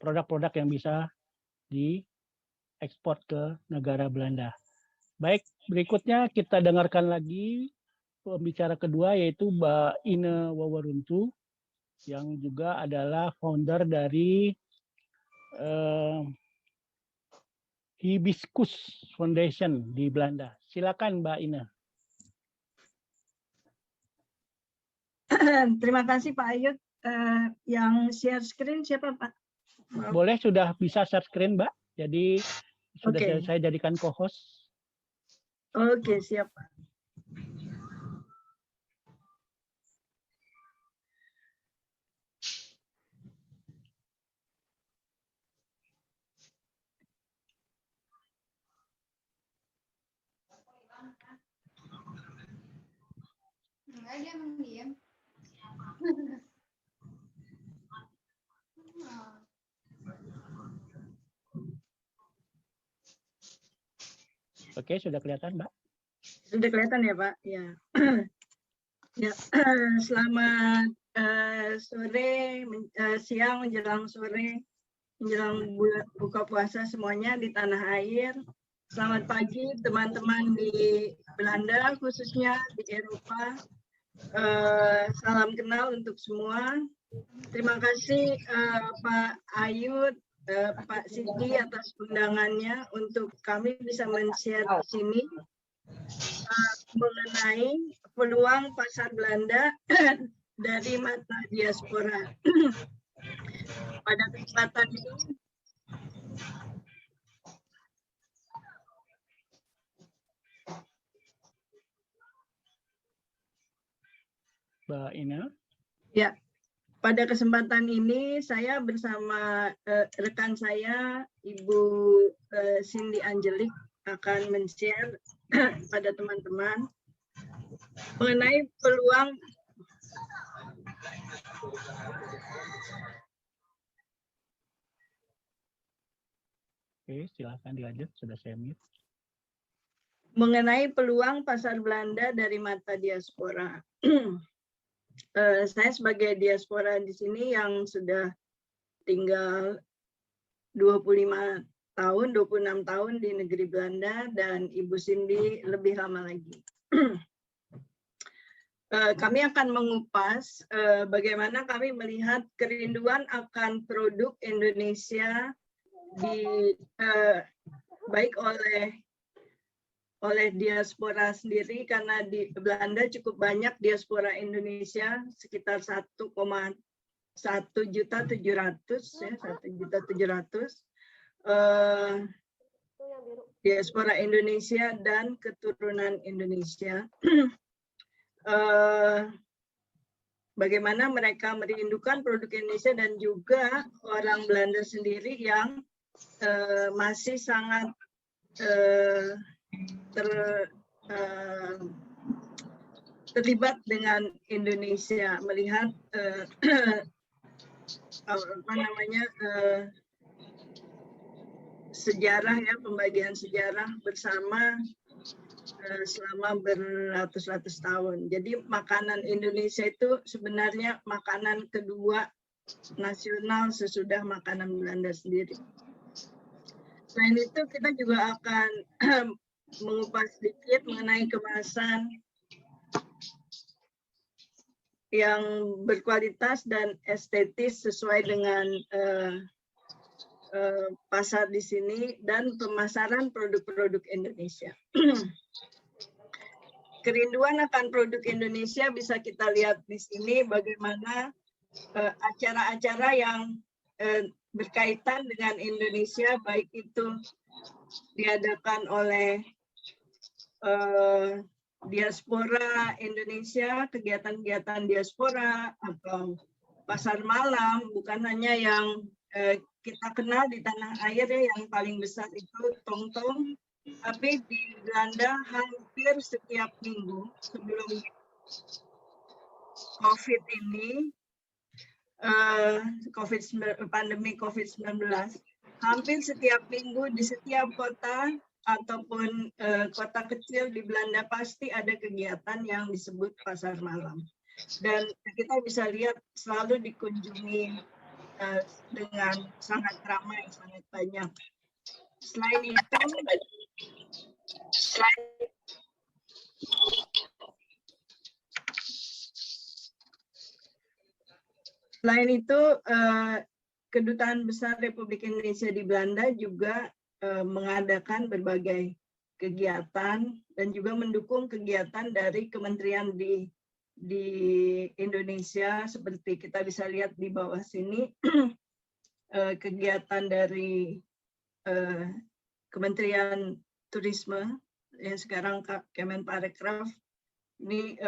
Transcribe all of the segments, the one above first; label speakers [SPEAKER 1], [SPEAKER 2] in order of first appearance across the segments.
[SPEAKER 1] produk-produk yang bisa diekspor ke negara Belanda. Baik, berikutnya kita dengarkan lagi pembicara kedua yaitu Mbak Ine Wawaruntu yang juga adalah founder dari Hibiscus Foundation di Belanda. Silakan Mbak Ine.
[SPEAKER 2] Terima kasih Pak Ayud. Yang share screen siapa Pak?
[SPEAKER 1] Boleh, sudah bisa share screen Mbak. Jadi sudah
[SPEAKER 2] Oke.
[SPEAKER 1] saya jadikan co-host.
[SPEAKER 2] Oke, siap Pak.
[SPEAKER 3] Enggak, dia emang diam.
[SPEAKER 1] Oke, sudah kelihatan Mbak?
[SPEAKER 2] Sudah kelihatan ya Pak? Ya. Ya, selamat sore, siang menjelang sore, menjelang buka puasa semuanya di tanah air. Selamat pagi teman-teman di Belanda, khususnya di Eropa. Salam kenal untuk semua. Terima kasih Pak Ayud, Pak Sidi atas undangannya untuk kami bisa men-share di sini mengenai peluang pasar Belanda dari mata diaspora. Pada kesempatan ini,
[SPEAKER 1] Mbak Ina.
[SPEAKER 2] ya, pada kesempatan ini saya bersama rekan saya, Ibu Cindy Angelik, akan men-share pada teman-teman mengenai peluang
[SPEAKER 1] Oke, silakan dilanjut, sudah saya mute.
[SPEAKER 2] Mengenai peluang pasar Belanda dari mata diaspora. Saya sebagai diaspora di sini yang sudah tinggal 25 tahun, 26 tahun di negeri Belanda, dan Ibu Cindy lebih lama lagi. Kami akan mengupas bagaimana kami melihat kerinduan akan produk Indonesia baik oleh diaspora sendiri, karena di Belanda cukup banyak diaspora Indonesia, sekitar 1,1 juta 700 diaspora Indonesia dan keturunan Indonesia. Bagaimana mereka merindukan produk Indonesia, dan juga orang Belanda sendiri yang masih sangat terlibat dengan Indonesia, melihat sejarah, ya, pembagian sejarah bersama selama beratus-ratus tahun. Jadi makanan Indonesia itu sebenarnya makanan kedua nasional sesudah makanan Belanda sendiri. Selain itu, kita juga akan mengupas sedikit mengenai kemasan yang berkualitas dan estetis sesuai dengan pasar di sini, dan pemasaran produk-produk Indonesia. Kerinduan akan produk Indonesia bisa kita lihat di sini, bagaimana acara-acara yang berkaitan dengan Indonesia, baik itu diadakan oleh diaspora Indonesia, kegiatan-kegiatan diaspora, atau pasar malam, bukan hanya yang kita kenal di tanah air, ya, yang paling besar itu tong-tong, tapi di Belanda hampir setiap minggu sebelum COVID ini, pandemi COVID-19, hampir setiap minggu di setiap kota ataupun kota kecil di Belanda pasti ada kegiatan yang disebut pasar malam. Dan kita bisa lihat selalu dikunjungi dengan sangat ramai, sangat banyak. Selain itu, Kedutaan Besar Republik Indonesia di Belanda juga mengadakan berbagai kegiatan dan juga mendukung kegiatan dari kementerian di Indonesia, seperti kita bisa lihat di bawah sini, kegiatan dari Kementerian Turisme yang sekarang Kemenparekraf, ini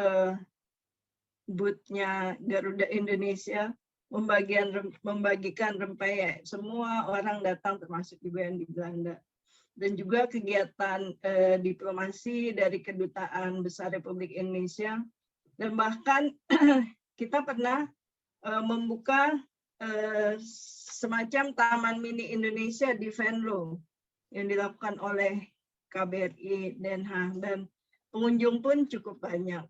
[SPEAKER 2] booth-nya Garuda Indonesia membagikan rempeyek. Semua orang datang, termasuk juga yang di Belanda. Dan juga kegiatan diplomasi dari Kedutaan Besar Republik Indonesia. Dan bahkan kita pernah membuka semacam Taman Mini Indonesia di Venlo yang dilakukan oleh KBRI Den Haag, dan pengunjung pun cukup banyak.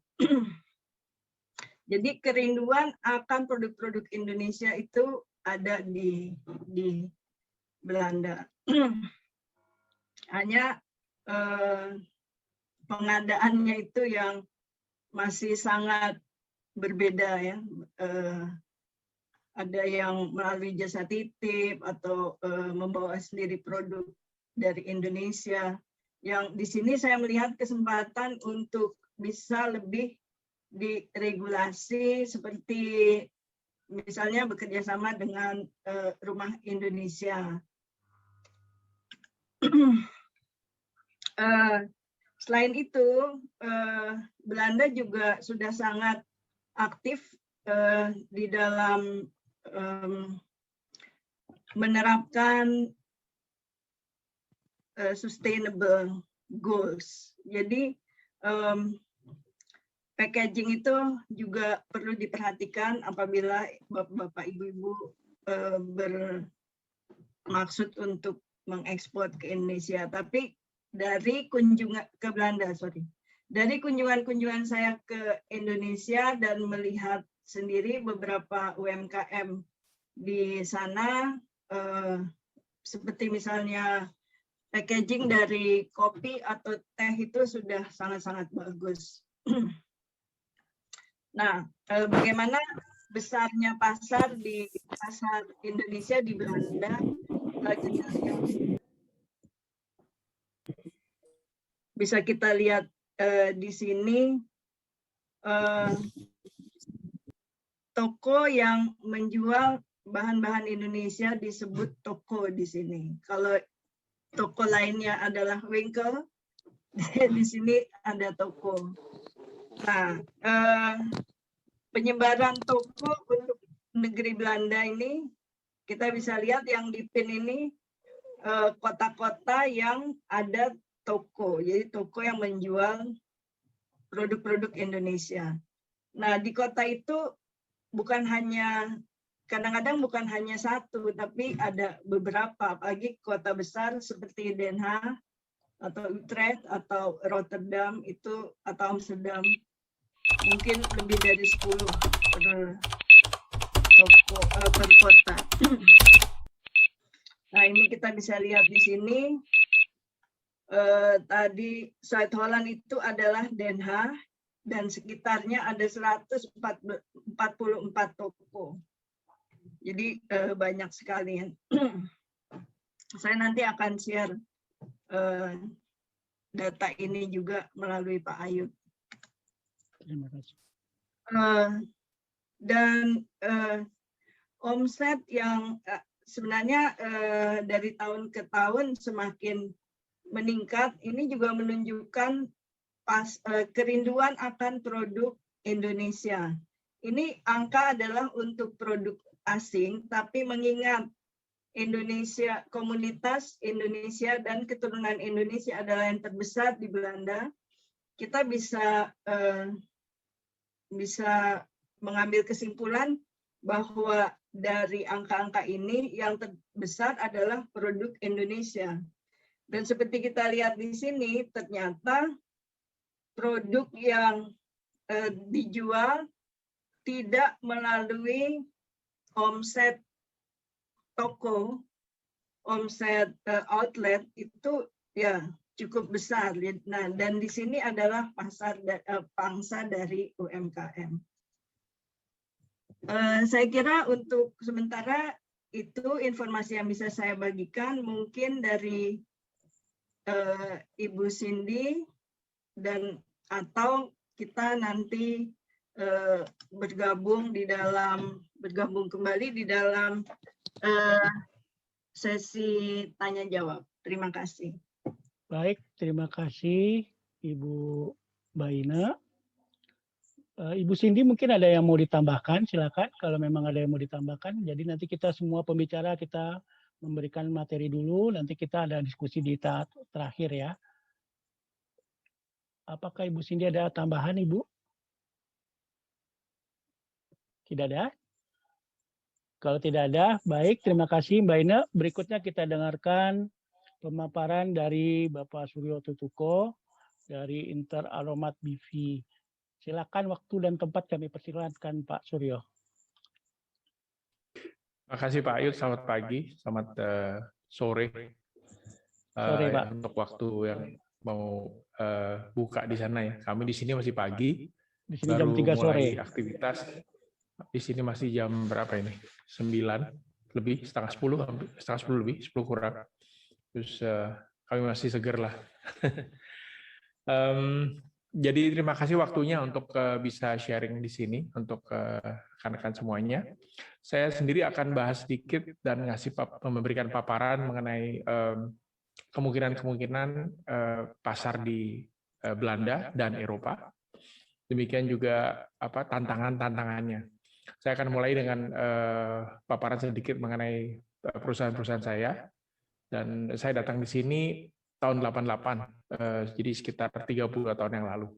[SPEAKER 2] Jadi kerinduan akan produk-produk Indonesia itu ada di Belanda. Hanya pengadaannya itu yang masih sangat berbeda ya. Ada yang melalui jasa titip atau membawa sendiri produk dari Indonesia. Yang di sini saya melihat kesempatan untuk bisa lebih diregulasi, seperti misalnya bekerja sama dengan Rumah Indonesia. Selain itu, Belanda juga sudah sangat aktif di dalam menerapkan sustainable goals. Jadi packaging itu juga perlu diperhatikan apabila bapak-bapak, ibu-ibu bermaksud untuk mengekspor ke Indonesia. Tapi dari kunjungan ke Belanda, dari kunjungan saya ke Indonesia dan melihat sendiri beberapa UMKM di sana, seperti misalnya packaging dari kopi atau teh itu sudah sangat-sangat bagus. Nah, bagaimana besarnya pasar Indonesia di Belanda? Bisa kita lihat di sini, toko yang menjual bahan-bahan Indonesia disebut toko di sini. Kalau toko lainnya adalah Winkel, di sini ada toko. Nah, penyebaran toko untuk negeri Belanda ini, kita bisa lihat yang di pin ini kota-kota yang ada toko, jadi toko yang menjual produk-produk Indonesia. Nah, di kota itu kadang-kadang bukan hanya satu, tapi ada beberapa, apalagi kota besar seperti Den Haag atau Utrecht atau Rotterdam itu, atau Amsterdam, mungkin lebih dari 10 per kota. Nah, ini kita bisa lihat di sini. Tadi Zuid-Holland itu adalah Den Haag dan sekitarnya ada 144 toko. Jadi banyak sekali. Saya nanti akan share data ini juga melalui Pak Ayub.
[SPEAKER 1] Terima kasih.
[SPEAKER 2] Dan omset yang sebenarnya dari tahun ke tahun semakin meningkat, ini juga menunjukkan kerinduan akan produk Indonesia. Ini angka adalah untuk produk asing, tapi mengingat Indonesia, komunitas Indonesia dan keturunan Indonesia adalah yang terbesar di Belanda, kita bisa mengambil kesimpulan bahwa dari angka-angka ini yang terbesar adalah produk Indonesia. Dan seperti kita lihat di sini, ternyata produk yang dijual tidak melalui omset toko, omset outlet itu ya cukup besar. Nah, dan di sini adalah pangsa dari UMKM. Saya kira untuk sementara itu informasi yang bisa saya bagikan. Mungkin dari Ibu Cindy dan atau kita nanti bergabung kembali di dalam sesi tanya jawab. Terima kasih.
[SPEAKER 1] Baik, terima kasih Ibu Baina. Ibu Cindy mungkin ada yang mau ditambahkan, silakan kalau memang ada yang mau ditambahkan. Jadi nanti kita semua pembicara kita memberikan materi dulu, nanti kita ada diskusi di tahap terakhir ya. Apakah Ibu Cindy ada tambahan, Ibu? Tidak ada? Kalau tidak ada, baik, terima kasih Mbak Ina. Berikutnya kita dengarkan pemaparan dari Bapak Suryo Tutuko dari Inter Aromat BV. Silakan waktu dan tempat kami persilakan Pak Suryo.
[SPEAKER 4] Terima kasih Pak Ayud, selamat pagi, selamat sore.
[SPEAKER 1] Sore Pak.
[SPEAKER 4] Untuk waktu yang mau buka di sana ya. Kami di sini masih pagi.
[SPEAKER 1] Di sini jam 3 sore.
[SPEAKER 4] Aktivitas. Di sini masih jam berapa ini? 9 lebih, setengah 10 lebih, 10 kurang. Terus kami masih seger lah. Jadi terima kasih waktunya untuk bisa sharing di sini untuk rekan-rekan semuanya. Saya sendiri akan bahas sedikit dan memberikan paparan mengenai kemungkinan pasar di Belanda dan Eropa. Demikian juga tantangannya. Saya akan mulai dengan paparan sedikit mengenai perusahaan-perusahaan saya. Dan saya datang di sini tahun 88, jadi sekitar 30 tahun yang lalu.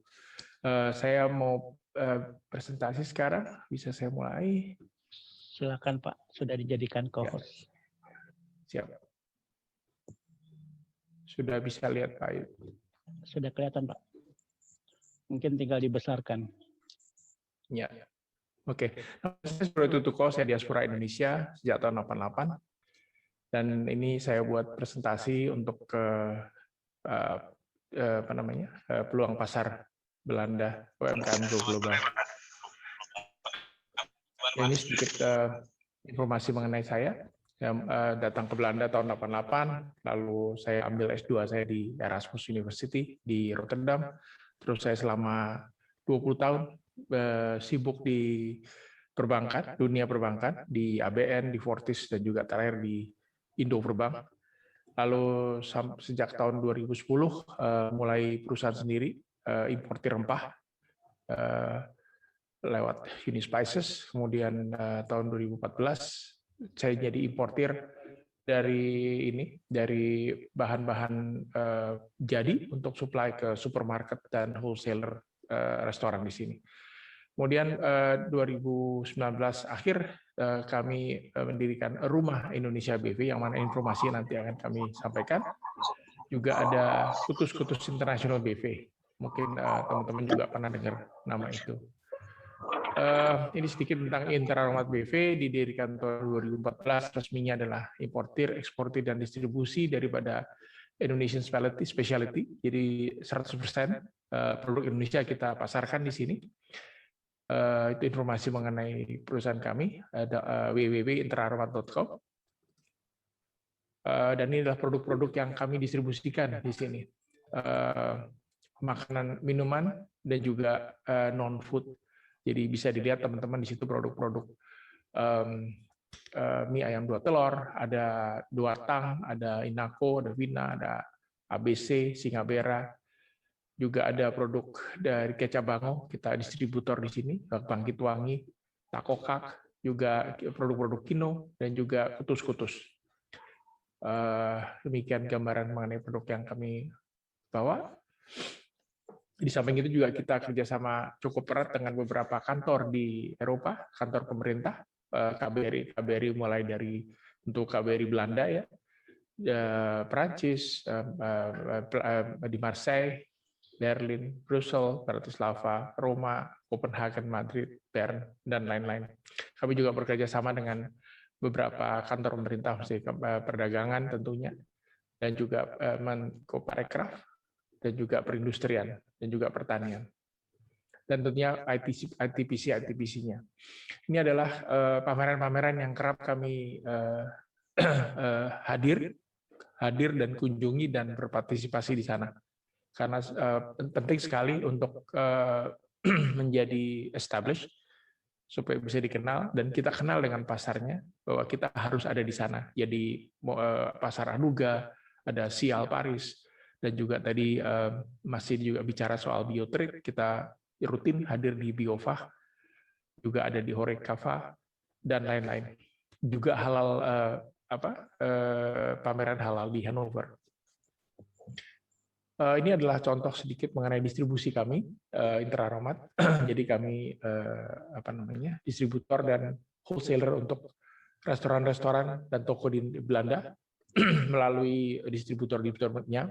[SPEAKER 4] Saya mau presentasi sekarang, bisa saya mulai?
[SPEAKER 1] Silakan Pak, sudah dijadikan co-host.
[SPEAKER 4] Siap. Sudah bisa lihat Pak Ayud?
[SPEAKER 1] Sudah kelihatan Pak. Mungkin tinggal dibesarkan.
[SPEAKER 4] Ya. Oke. Saya Suryo Tutuko, saya diaspora Indonesia sejak tahun 88. Dan ini saya buat presentasi untuk peluang pasar Belanda UMKM global. Ini sedikit informasi mengenai saya. Saya datang ke Belanda tahun 88, lalu saya ambil S2 saya di Erasmus University di Rotterdam. Terus saya selama 20 tahun sibuk di perbankan, dunia perbankan, di ABN, di Fortis, dan juga terakhir di Indo Perbank. Lalu sejak tahun 2010 mulai perusahaan sendiri importir rempah lewat Unispices. Kemudian tahun 2014 saya jadi importir dari bahan-bahan jadi untuk supply ke supermarket dan wholesaler restoran di sini. Kemudian 2019 akhir kami mendirikan Rumah Indonesia BV, yang mana informasi nanti akan kami sampaikan. Juga ada Kutus International BV. Mungkin teman-teman juga pernah dengar nama itu. Ini sedikit tentang Inter Aromat BV, didirikan tahun 2014, resminya adalah importir, eksportir, dan distribusi daripada Indonesian Specialty. Jadi 100% produk Indonesia kita pasarkan di sini. Itu informasi mengenai perusahaan kami, ada www.interaromat.com. Dan ini adalah produk-produk yang kami distribusikan di sini. Makanan, minuman, dan juga non-food. Jadi bisa dilihat teman-teman di situ produk-produk mie ayam 2 telur, ada 2 tang, ada Inako, ada Vina, ada ABC, Singabera. Juga ada produk dari kecap Bango, kita distributor di sini, Bangkit Wangi, Takokak, juga produk-produk Kino, dan juga Kutus. Demikian gambaran mengenai produk yang kami bawa. Di samping itu juga kita kerjasama cukup erat dengan beberapa kantor di Eropa, kantor pemerintah, KBRI mulai dari untuk KBRI Belanda ya, Perancis, di Marseille, Berlin, Brussel, Bratislava, Roma, Copenhagen, Madrid, Bern, dan lain-lain. Kami juga bekerja sama dengan beberapa kantor pemerintah, perdagangan tentunya, dan juga Menko Parekraf, dan juga perindustrian, dan juga pertanian. Dan tentunya ITPC-nya. Ini adalah pameran-pameran yang kerap kami hadir dan kunjungi dan berpartisipasi di sana. Karena penting sekali untuk menjadi established, supaya bisa dikenal, dan kita kenal dengan pasarnya, bahwa kita harus ada di sana. Jadi pasar Anuga, ada Sial Paris, dan juga tadi masih juga bicara soal biotrade, kita rutin hadir di Biofach, juga ada di Horeca, dan lain-lain. Juga halal pameran halal di Hanover. Ini adalah contoh sedikit mengenai distribusi kami, Intraromat. Jadi kami distributor dan wholesaler untuk restoran-restoran dan toko di Belanda melalui distributor-distributornya.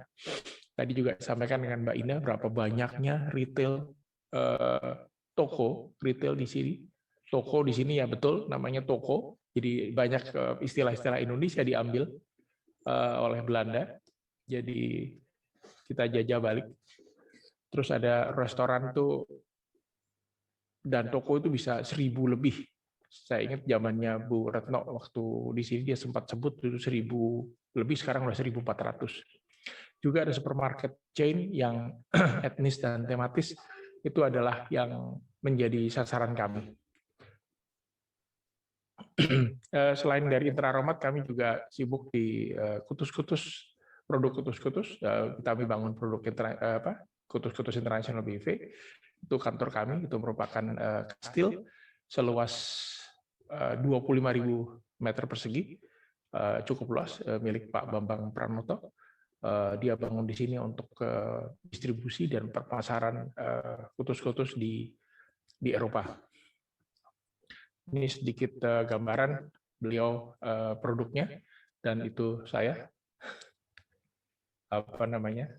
[SPEAKER 4] Tadi juga disampaikan dengan Mbak Ina berapa banyaknya retail toko retail di sini. Toko di sini ya betul namanya toko. Jadi banyak istilah-istilah Indonesia diambil oleh Belanda. Jadi kita jajah balik. Terus ada restoran tuh dan toko itu bisa 1.000 lebih. Saya ingat zamannya Bu Retno waktu di sini dia sempat sebut itu 1.000 lebih, sekarang udah 1.400. Juga ada supermarket chain yang etnis dan tematis, itu adalah yang menjadi sasaran kami. Selain dari Intraromat, kami juga sibuk di Kutus-Kutus, produk Kutus-Kutus. Kami bangun produk Kutus-Kutus International BV. Itu kantor kami, itu merupakan kastil seluas 25.000 meter persegi, cukup luas, milik Pak Bambang Pranoto. Dia bangun di sini untuk distribusi dan perpasaran Kutus-Kutus di Eropa. Ini sedikit gambaran beliau produknya, dan itu saya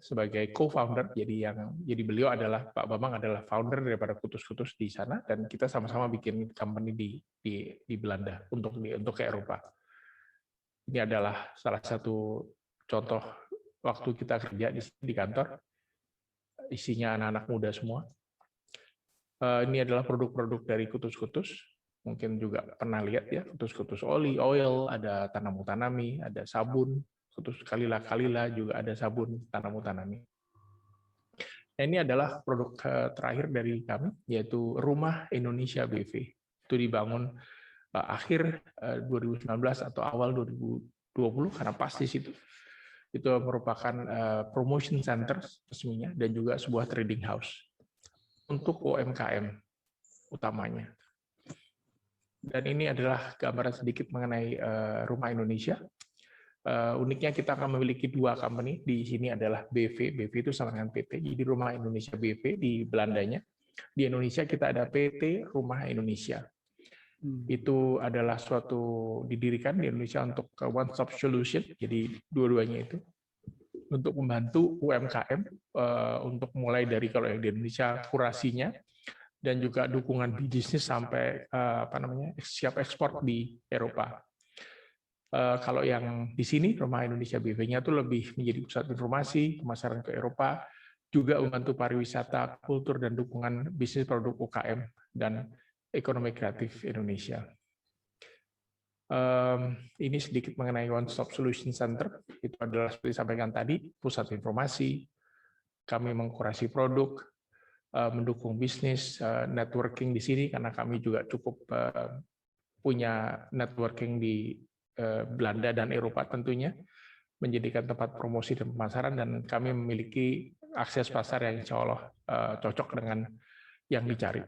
[SPEAKER 4] sebagai co-founder. Jadi beliau adalah Pak Bambang adalah founder daripada Kutus-Kutus di sana, dan kita sama-sama bikin company di Belanda untuk ke Eropa. Ini adalah salah satu contoh waktu kita kerja di kantor, isinya anak-anak muda semua. Ini adalah produk-produk dari Kutus-Kutus. Mungkin juga pernah lihat ya, Kutus-Kutus oil, ada Tanamu Tanami, ada sabun, Kutus Kalila juga ada sabun Tanamu Tanami. Nah, ini adalah produk terakhir dari kami, yaitu Rumah Indonesia BV. Itu dibangun akhir 2019 atau awal 2020, karena pas di situ. Itu merupakan promotion center resminya, dan juga sebuah trading house untuk UMKM utamanya. Dan ini adalah gambaran sedikit mengenai Rumah Indonesia. Uniknya kita akan memiliki 2 company. Di sini adalah BV itu sama dengan PT. Jadi Rumah Indonesia BV di Belandanya. Di Indonesia kita ada PT Rumah Indonesia. Itu adalah suatu didirikan di Indonesia untuk one stop solution. Jadi dua-duanya itu untuk membantu UMKM untuk mulai dari, kalau yang di Indonesia, kurasinya, dan juga dukungan bisnis sampai siap ekspor di Eropa. Kalau yang di sini Rumah Indonesia BV-nya itu lebih menjadi pusat informasi, pemasaran ke Eropa, juga membantu pariwisata, kultur, dan dukungan bisnis produk UKM dan ekonomi kreatif Indonesia. Ini sedikit mengenai One Stop Solution Center. Itu adalah seperti disampaikan tadi, pusat informasi. Kami mengkurasi produk, mendukung bisnis, networking di sini karena kami juga cukup punya networking di Belanda dan Eropa tentunya, menjadikan tempat promosi dan pemasaran, dan kami memiliki akses pasar yang insya Allah cocok dengan yang dicari.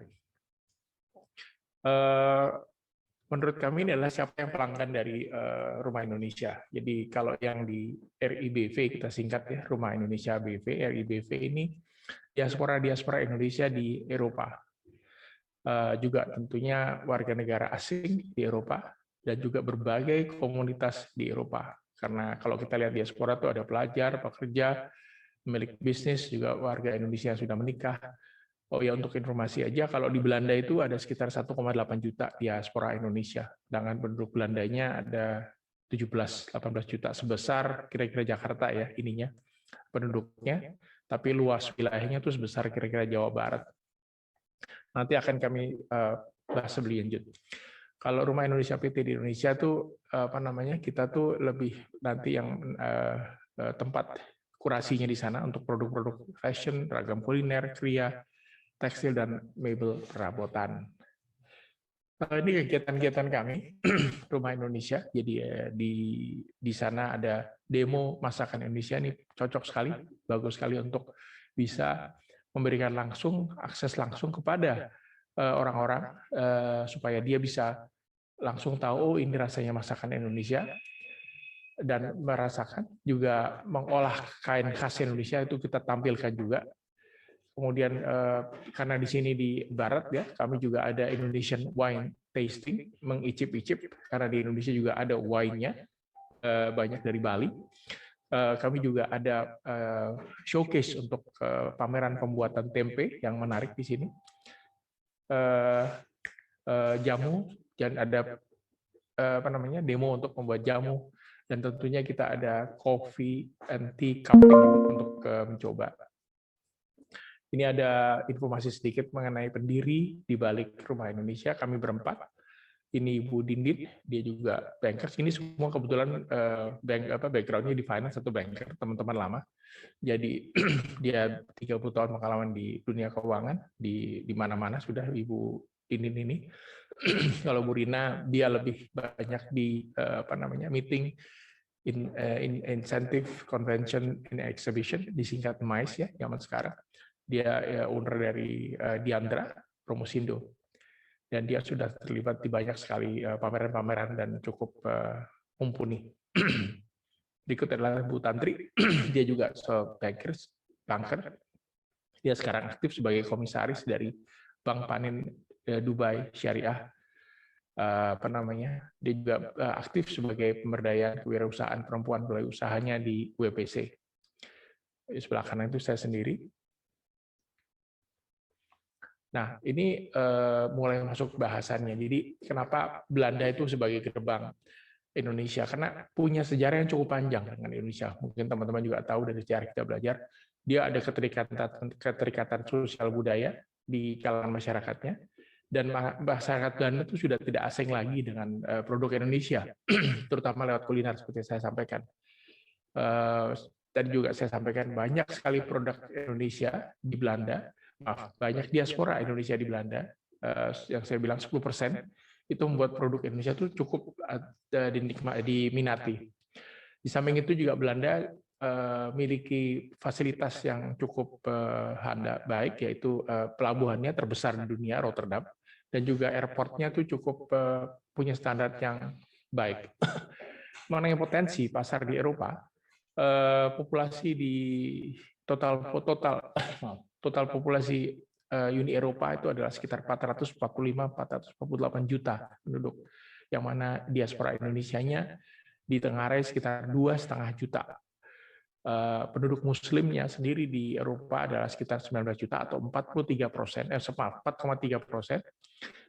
[SPEAKER 4] Menurut kami ini adalah siapa yang pelanggan dari Rumah Indonesia. Jadi kalau yang di RIBV, kita singkat ya, Rumah Indonesia BV, RIBV ini diaspora Indonesia di Eropa. Juga tentunya warga negara asing di Eropa, dan juga berbagai komunitas di Eropa. Karena kalau kita lihat diaspora itu ada pelajar, pekerja, pemilik bisnis, juga warga Indonesia yang sudah menikah, Oh ya, untuk informasi aja, kalau di Belanda itu ada sekitar 1,8 juta diaspora Indonesia. Sedangkan penduduk Belandanya ada 17-18 juta, sebesar kira-kira Jakarta ya ininya penduduknya, tapi luas wilayahnya itu sebesar kira-kira Jawa Barat. Nanti akan kami bahas lebih lanjut. Kalau Rumah Indonesia PT di Indonesia tuh apa namanya, kita tuh lebih nanti yang tempat kurasinya di sana untuk produk-produk fashion, ragam kuliner, kria, tekstil, dan mebel perabotan. Ini kegiatan-kegiatan kami, Rumah Indonesia. Jadi di sana ada demo masakan Indonesia, ini cocok sekali, bagus sekali untuk bisa memberikan akses langsung kepada orang-orang supaya dia bisa langsung tahu, oh ini rasanya masakan Indonesia, dan merasakan juga mengolah kain khas Indonesia itu kita tampilkan juga. Kemudian karena di sini di Barat ya, kami juga ada Indonesian wine tasting, mengicip-icip karena di Indonesia juga ada wine-nya banyak dari Bali. Kami juga ada showcase untuk pameran pembuatan tempe yang menarik di sini. Jamu, dan ada apa namanya, demo untuk membuat jamu, dan tentunya kita ada coffee and tea cupping untuk mencoba. Ini ada informasi sedikit mengenai pendiri di balik Rumah Indonesia. Kami berempat. Ini Ibu Dindit, dia juga banker. Ini semua kebetulan background-nya di finance atau banker, teman-teman lama. Jadi dia 30 tahun pengalaman di dunia keuangan, di mana-mana sudah Ibu Dindit ini. Kalau Bu Rina, dia lebih banyak di meeting, incentive, convention, and exhibition, disingkat MICE ya, zaman sekarang. Dia owner dari Diandra Promosindo, dan dia sudah terlibat di banyak sekali pameran-pameran dan cukup mumpuni. Berikut adalah Bu Tantri, dia juga banker. Dia sekarang aktif sebagai komisaris dari Bank Panin Dubai Syariah. Dia juga aktif sebagai pemberdayaan kewirausahaan perempuan melalui usahanya di WPC. Di sebelah kanan itu saya sendiri. Nah, ini mulai masuk bahasannya. Jadi, kenapa Belanda itu sebagai gerbang Indonesia? Karena punya sejarah yang cukup panjang dengan Indonesia. Mungkin teman-teman juga tahu dari sejarah kita belajar, dia ada keterikatan sosial budaya di kalangan masyarakatnya, dan masyarakat Belanda itu sudah tidak asing lagi dengan produk Indonesia, terutama lewat kuliner seperti saya sampaikan. Tadi juga saya sampaikan banyak sekali produk Indonesia di Belanda. Banyak diaspora Indonesia di Belanda, yang saya bilang 10%, itu membuat produk Indonesia itu cukup diminati. Di samping itu juga Belanda memiliki fasilitas yang cukup baik, yaitu pelabuhannya terbesar di dunia, Rotterdam, dan juga airportnya itu cukup punya standar yang baik. Mengenai potensi pasar di Eropa, populasi di total populasi Uni Eropa itu adalah sekitar 445-448 juta penduduk, yang mana diaspora Indonesianya ditengarai sekitar 2,5 juta. Penduduk Muslimnya sendiri di Eropa adalah sekitar 19 juta atau 4,3%,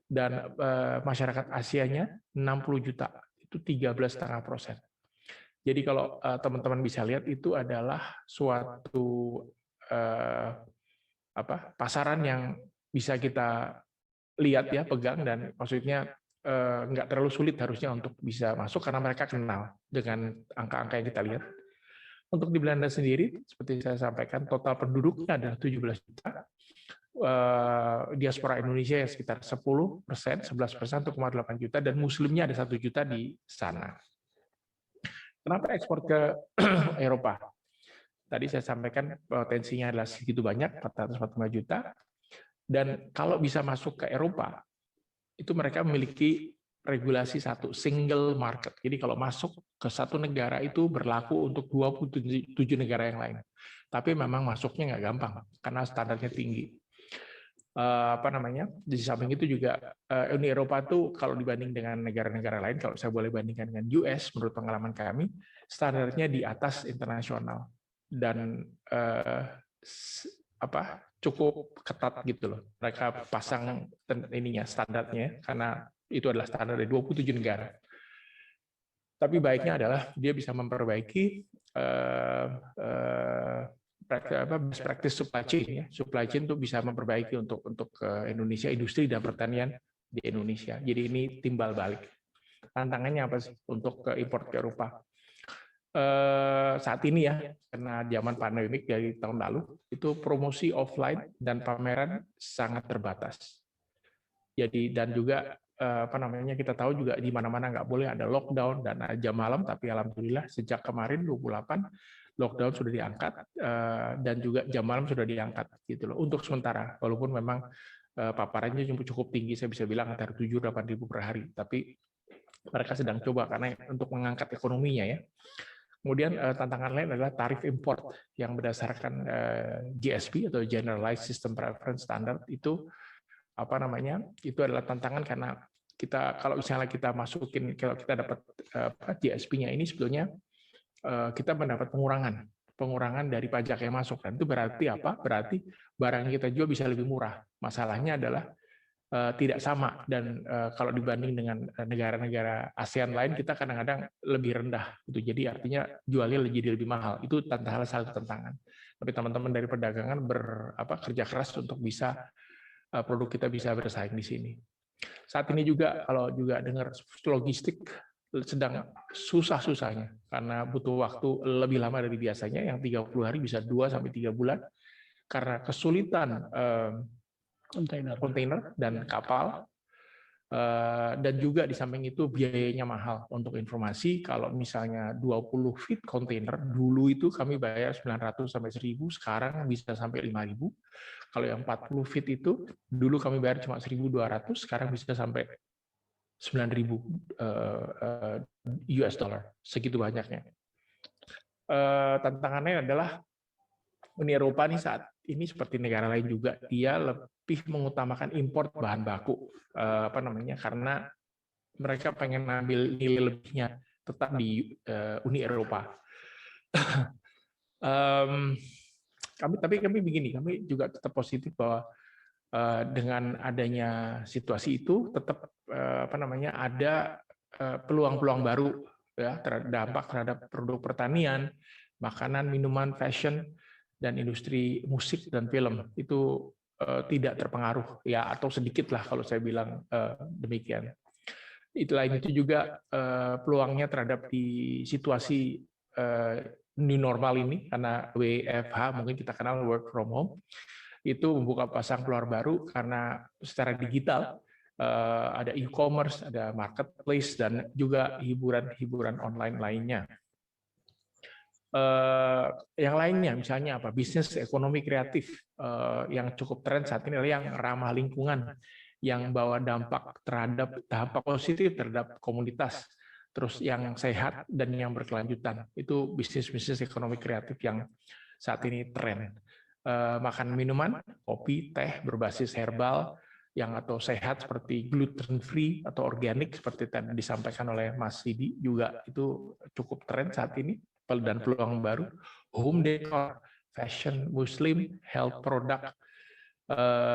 [SPEAKER 4] dan masyarakat Asianya 60 juta, itu 13,5%. Jadi kalau teman-teman bisa lihat, itu adalah suatu pasaran yang bisa kita lihat ya, pegang, dan maksudnya nggak terlalu sulit harusnya untuk bisa masuk karena mereka kenal dengan angka-angka yang kita lihat. Untuk di Belanda sendiri, seperti saya sampaikan, total penduduknya adalah 17 juta. Diaspora Indonesia yang sekitar 10%, 11%, 1,8 juta, dan Muslimnya ada 1 juta di sana. Kenapa ekspor ke Eropa? Tadi saya sampaikan potensinya adalah segitu banyak, 445 juta. Dan kalau bisa masuk ke Eropa, itu mereka memiliki regulasi satu, single market. Jadi kalau masuk ke satu negara itu berlaku untuk 27 negara yang lain. Tapi memang masuknya nggak gampang, karena standarnya tinggi. Di samping itu juga Uni Eropa itu kalau dibanding dengan negara-negara lain, kalau saya boleh bandingkan dengan US, menurut pengalaman kami, standarnya di atas internasional. Dan cukup ketat gitu loh. Mereka pasang standarnya karena itu adalah standar dari 27 negara. Tapi baiknya adalah dia bisa memperbaiki best practice supply chain ya. Supply chain itu bisa memperbaiki untuk Indonesia, industri dan pertanian di Indonesia. Jadi ini timbal balik. Tantangannya apa sih untuk impor ke Eropa? Saat ini ya, karena zaman pandemik dari tahun lalu, itu promosi offline dan pameran sangat terbatas. Jadi dan juga kita tahu juga di mana-mana nggak boleh ada lockdown dan jam malam, tapi alhamdulillah sejak kemarin 28 lockdown sudah diangkat dan juga jam malam sudah diangkat gitu loh untuk sementara, walaupun memang paparannya cukup tinggi, saya bisa bilang antara 7-8 ribu per hari, tapi mereka sedang coba karena untuk mengangkat ekonominya ya. Kemudian tantangan lain adalah tarif import yang berdasarkan GSP atau Generalized System Preference Standard itu itu adalah tantangan karena kalau misalnya kita masukin, kalau kita dapat GSP-nya ini sebetulnya kita mendapat pengurangan dari pajak yang masuk, dan itu berarti apa? Berarti barang yang kita jual bisa lebih murah. Masalahnya adalah tidak sama, dan kalau dibanding dengan negara-negara ASEAN lain kita kadang-kadang lebih rendah gitu. Jadi artinya jualnya jadi lebih mahal. Itu salah satu tantangan. Tapi teman-teman dari perdagangan kerja keras untuk bisa produk kita bisa bersaing di sini. Saat ini juga kalau juga dengar logistik sedang susah-susahnya karena butuh waktu lebih lama dari biasanya, yang 30 hari bisa 2-3 bulan karena kesulitan kontainer dan kapal, dan juga di samping itu biayanya mahal. Untuk informasi, kalau misalnya 20 feet kontainer dulu itu kami bayar 900 sampai 1.000, sekarang bisa sampai 5.000. Kalau yang 40 feet itu dulu kami bayar cuma 1.200, sekarang bisa sampai 9.000 US dollar, segitu banyaknya. Tantangannya adalah Uni Eropa nih saat ini seperti negara lain juga, dia lebih mengutamakan impor bahan baku, karena mereka pengen ambil nilai lebihnya tetap di Uni Eropa. Kami begini, kami juga tetap positif bahwa dengan adanya situasi itu tetap ada peluang-peluang baru ya, dampak terhadap produk pertanian, makanan, minuman, fashion, dan industri musik dan film itu tidak terpengaruh ya, atau sedikit lah kalau saya bilang demikian. Lain itu juga peluangnya terhadap di situasi new normal ini, karena WFH mungkin kita kenal work from home, itu membuka pasang peluang baru karena secara digital ada e-commerce, ada marketplace, dan juga hiburan online lainnya. Yang lainnya misalnya apa, bisnis ekonomi kreatif yang cukup tren saat ini adalah yang ramah lingkungan, yang bawa dampak positif terhadap komunitas, terus yang sehat dan yang berkelanjutan. Itu bisnis ekonomi kreatif yang saat ini tren. Makan minuman, kopi, teh berbasis herbal yang atau sehat seperti gluten free atau organik seperti tadi disampaikan oleh Mas Sidi juga itu cukup tren saat ini, dan peluang baru. Home decor, fashion, muslim, health product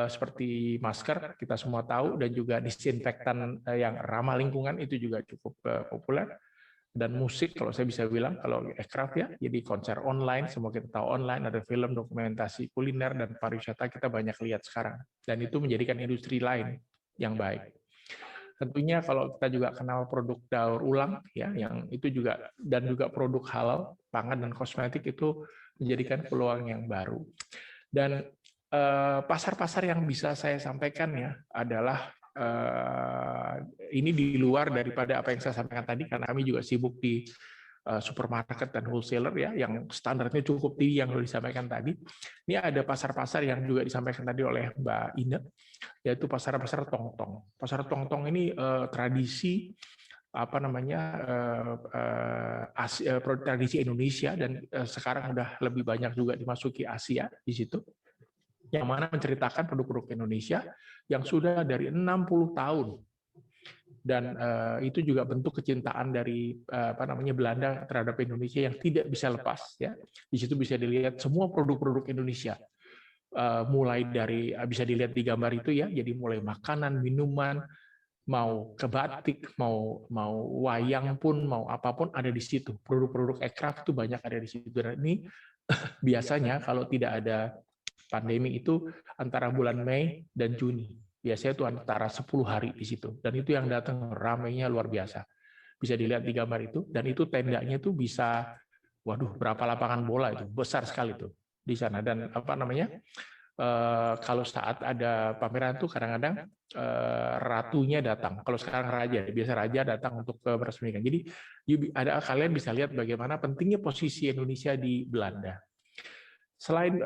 [SPEAKER 4] seperti masker kita semua tahu, dan juga disinfektan yang ramah lingkungan itu juga cukup populer. Dan musik, kalau saya bisa bilang, kalau aircraft ya, jadi konser online, semua kita tahu online, ada film, dokumentasi, kuliner, dan pariwisata kita banyak lihat sekarang. Dan itu menjadikan industri lain yang baik. Tentunya kalau kita juga kenal produk daur ulang, ya, yang itu juga, dan juga produk halal, pangan, dan kosmetik itu menjadikan peluang yang baru. Dan pasar-pasar yang bisa saya sampaikan ya adalah ini di luar daripada apa yang saya sampaikan tadi, karena kami juga sibuk di supermarket dan wholesaler ya, yang standarnya cukup tinggi yang disampaikan tadi. Ini ada pasar-pasar yang juga disampaikan tadi oleh Mbak Ine, yaitu pasar-pasar tong-tong. Pasar tong-tong ini tradisi tradisi Indonesia, dan sekarang udah lebih banyak juga dimasuki Asia di situ, yang mana menceritakan produk-produk Indonesia yang sudah dari 60 tahun. Dan itu juga bentuk kecintaan dari Belanda terhadap Indonesia yang tidak bisa lepas ya. Di situ bisa dilihat semua produk-produk Indonesia. mulai dari bisa dilihat di gambar itu ya, jadi mulai makanan, minuman, mau ke batik, mau wayang pun, mau apapun ada di situ. Produk-produk aircraft itu banyak ada di situ. Dan ini biasanya kalau tidak ada pandemi itu antara bulan Mei dan Juni. Biasanya itu antara 10 hari di situ. Dan itu yang datang ramainya luar biasa. Bisa dilihat di gambar itu. Dan itu tendanya itu bisa, waduh, berapa lapangan bola itu, besar sekali tuh di sana. Dan apa namanya? Kalau saat ada pameran tuh kadang-kadang ratunya datang. Kalau sekarang raja, biasa raja datang untuk meresmikan. Jadi kalian bisa lihat bagaimana pentingnya posisi Indonesia di Belanda. Selain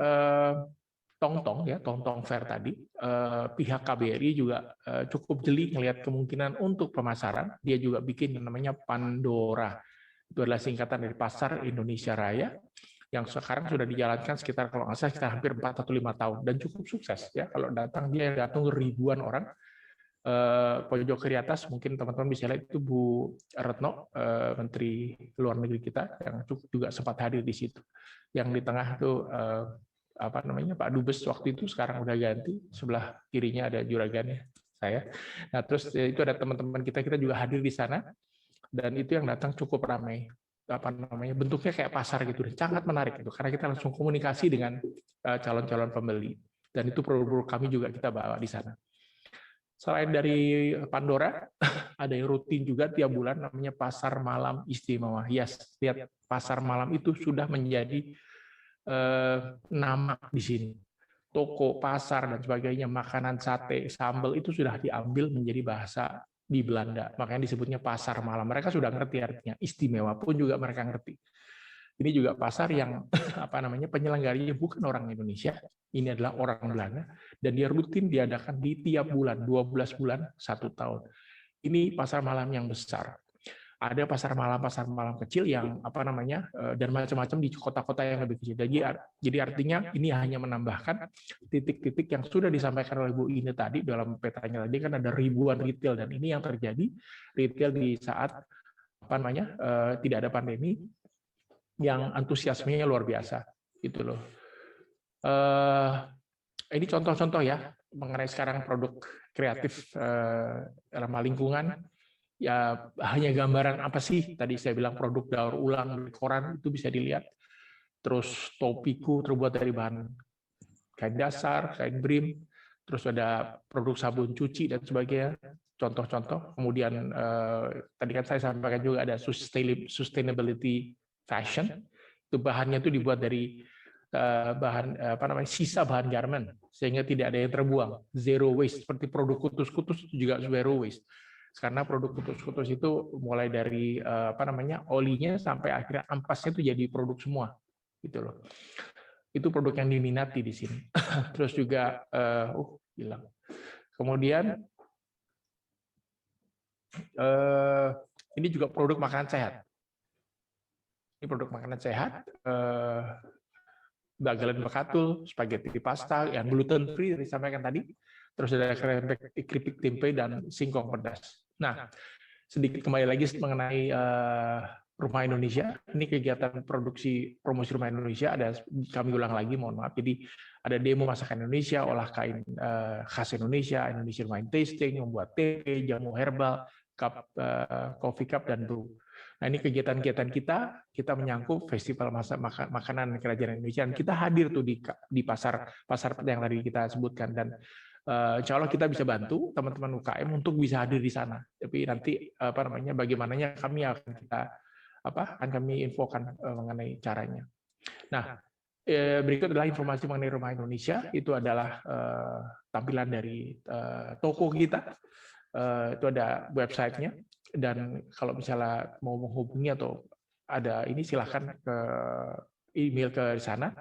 [SPEAKER 4] Tongtong ya, Tongtong Fair tadi, pihak KBRI juga cukup jeli melihat kemungkinan untuk pemasaran. Dia juga bikin yang namanya Pandora. Itu adalah singkatan dari Pasar Indonesia Raya, yang sekarang sudah dijalankan sekitar, kalau nggak salah, sekitar hampir 4 atau 5 tahun, dan cukup sukses ya. Kalau dia datang ribuan orang. Pojok kiri atas mungkin teman-teman bisa lihat itu Bu Retno, Menteri Luar Negeri kita, yang juga sempat hadir di situ. Yang di tengah itu apa namanya, Pak Dubes waktu itu, sekarang udah ganti, sebelah kirinya ada juragannya saya. Nah terus itu ada teman-teman kita juga hadir di sana, dan itu yang datang cukup ramai. Apa namanya, bentuknya kayak pasar gitu, sangat menarik itu karena kita langsung komunikasi dengan calon-calon pembeli, dan itu produk-produk kami juga kita bawa di sana. Selain dari Pandora, ada yang rutin juga tiap bulan namanya Pasar Malam Istimewa. Yes, lihat Pasar Malam itu sudah menjadi nama di sini. Toko, pasar dan sebagainya, makanan, sate, sambal itu sudah diambil menjadi bahasa di Belanda, makanya disebutnya pasar malam. Mereka sudah ngerti artinya, istimewa pun juga mereka ngerti. Ini juga pasar yang apa namanya, penyelenggaranya bukan orang Indonesia, ini adalah orang Belanda, dan dia rutin diadakan di tiap bulan, 12 bulan, 1 tahun. Ini pasar malam yang besar. Ada pasar malam kecil yang apa namanya, dan macam-macam di kota-kota yang lebih kecil. Jadi artinya ini hanya menambahkan titik-titik yang sudah disampaikan oleh Bu Ine tadi dalam petanya tadi, kan ada ribuan retail, dan ini yang terjadi retail di saat apa namanya, tidak ada pandemi, yang antusiasmenya luar biasa gitu loh. Ini contoh-contoh ya mengenai sekarang produk kreatif ramah lingkungan. Ya hanya gambaran apa sih, tadi saya bilang produk daur ulang dari koran itu bisa dilihat. Terus topiku terbuat dari bahan kain dasar, kain brim, terus ada produk sabun cuci dan sebagainya, contoh-contoh. Kemudian tadi kan saya sampaikan juga ada sustainability fashion, itu bahannya itu dibuat dari bahan apa namanya, sisa bahan garment, sehingga tidak ada yang terbuang, zero waste. Seperti produk kutus-kutus itu juga zero waste, karena produk kutus-kutus itu mulai dari apa namanya, olinya sampai akhirnya ampasnya itu jadi produk semua gitu loh. Itu produk yang diminati di sini. Terus juga hilang. Kemudian ini juga produk makanan sehat. Ini produk makanan sehat, bagalan bekatul, spaghetti pasta yang gluten free disampaikan tadi. Terus ada keripik tempe dan singkong pedas. Nah, sedikit kembali lagi mengenai Rumah Indonesia. Ini kegiatan promosi Rumah Indonesia, ada kami ulang lagi, mohon maaf. Jadi ada demo masakan Indonesia, olah kain khas Indonesia, Indonesian wine tasting, membuat tempe, jamu herbal, coffee cup dan brew. Nah, ini kegiatan-kegiatan kita menyangkut festival makanan kerajaan Indonesia. Dan kita hadir tuh di pasar yang tadi kita sebutkan, dan insya Allah kita bisa bantu teman-teman UKM untuk bisa hadir di sana. Tapi nanti apa namanya, bagaimananya kami akan kami infokan mengenai caranya. Nah, berikut adalah informasi mengenai Rumah Indonesia. Itu adalah tampilan dari toko kita. Itu ada websitenya. Dan kalau misalnya mau menghubungi atau ada ini, silahkan ke email ke sana